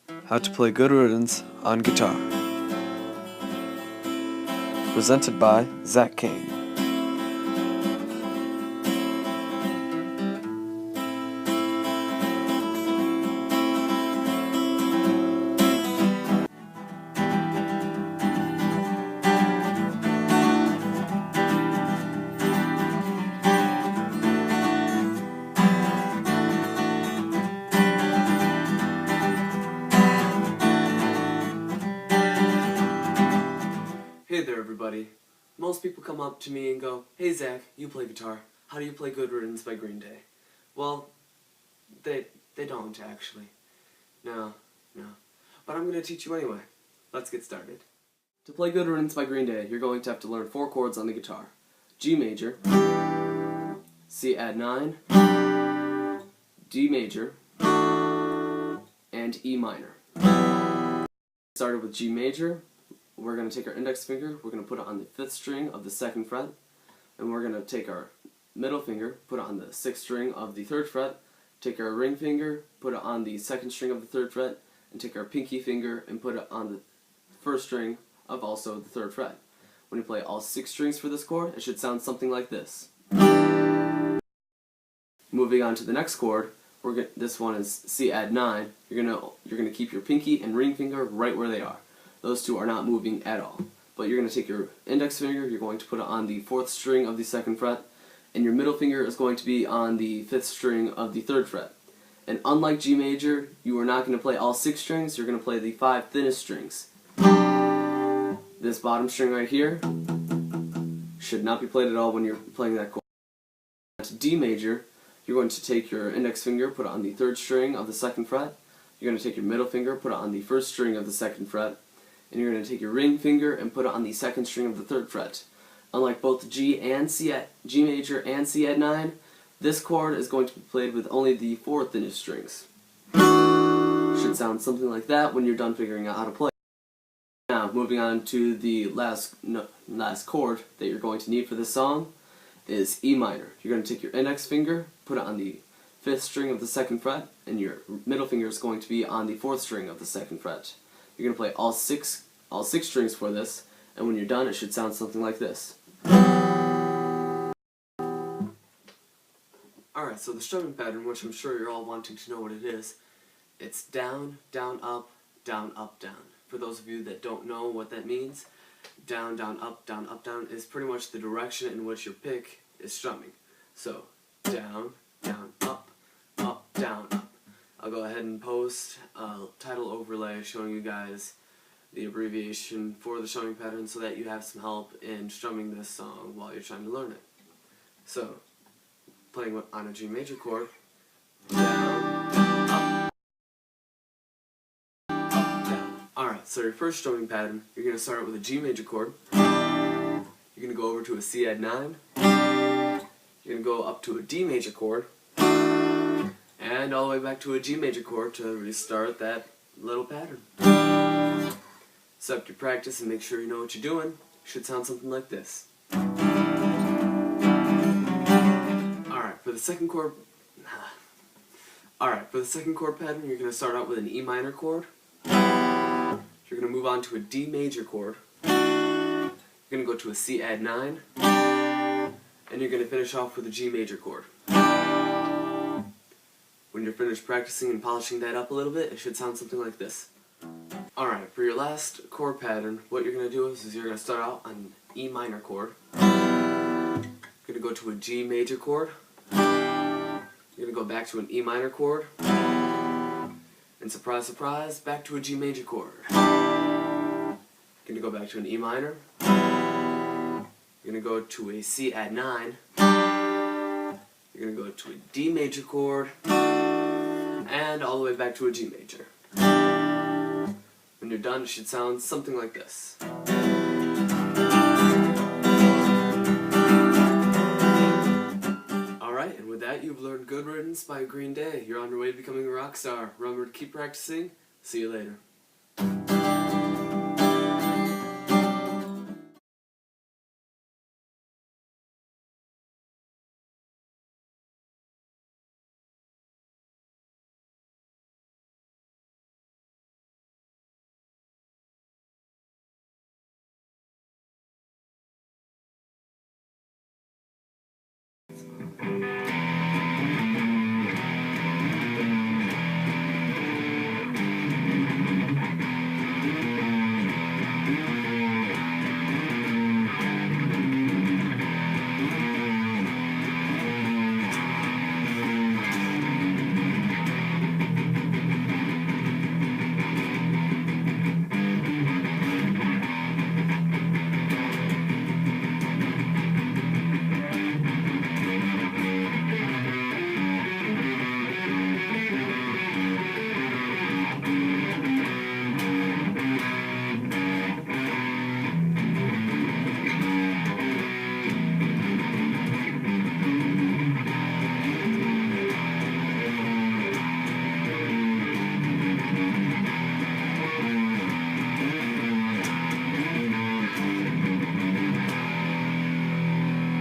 How to play Good Riddance on guitar. Presented by Zack Cain. Hey there everybody. Most people come up to me and go, "Hey Zach, you play guitar. How do you play Good Riddance by Green Day?" Well, they don't actually. No. But I'm going to teach you anyway. Let's get started. To play Good Riddance by Green Day, you're going to have to learn 4 chords on the guitar. G major, C add 9, D major, and E minor. Started with G major. We're going to take our index finger, we're going to put it on the 5th string of the 2nd fret, and we're going to take our middle finger, put it on the 6th string of the 3rd fret, take our ring finger, put it on the 2nd string of the 3rd fret, and take our pinky finger and put it on the 1st string of also the 3rd fret. When you play all 6 strings for this chord, it should sound something like this. Moving on to the next chord, this one is C add 9. You're gonna keep your pinky and ring finger right where they are. Those two are not moving at all. But you're going to take your index finger, you're going to put it on the 4th string of the 2nd fret, and your middle finger is going to be on the 5th string of the 3rd fret. And unlike G major, you are not going to play all 6 strings, you're going to play the 5 thinnest strings. This bottom string right here should not be played at all when you're playing that chord. To D major, you're going to take your index finger, put it on the 3rd string of the 2nd fret, you're going to take your middle finger, put it on the 1st string of the 2nd fret, and you're going to take your ring finger and put it on the 2nd string of the 3rd fret. Unlike both G major and C add 9, this chord is going to be played with only the 4 thinnest strings. Should sound something like that when you're done figuring out how to play. Now, moving on to the last chord that you're going to need for this song is E minor. You're going to take your index finger, put it on the 5th string of the 2nd fret, and your middle finger is going to be on the 4th string of the 2nd fret. You're going to play all six strings for this, and when you're done it should sound something like this. Alright, so the strumming pattern, which I'm sure you're all wanting to know what it is, it's down, down, up, down, up, down. For those of you that don't know what that means, down, down, up, down, up, down is pretty much the direction in which your pick is strumming. So, down, down, up, down, up. I'll go ahead and post a title overlay showing you guys the abbreviation for the strumming pattern so that you have some help in strumming this song while you're trying to learn it. So, playing on a G major chord, down, down, up, down. Alright, so your first strumming pattern, you're going to start with a G major chord, you're going to go over to a C add 9, you're going to go up to a D major chord, and all the way back to a G major chord to restart that little pattern. Set up your practice and make sure you know what you're doing. It should sound something like this. Alright, for the second chord pattern, you're going to start out with an E minor chord. You're going to move on to a D major chord. You're going to go to a C add 9. And you're going to finish off with a G major chord. When you're finished practicing and polishing that up a little bit, it should sound something like this. Alright, for your last chord pattern, what you're going to do is you're going to start out on an E minor chord. You're going to go to a G major chord. You're going to go back to an E minor chord. And surprise, surprise, back to a G major chord. You're going to go back to an E minor. You're going to go to a C add 9. You're going to go to a D major chord. And all the way back to a G major. When you're done, it should sound something like this. Alright, and with that, you've learned Good Riddance by Green Day. You're on your way to becoming a rock star. Remember to keep practicing. See you later.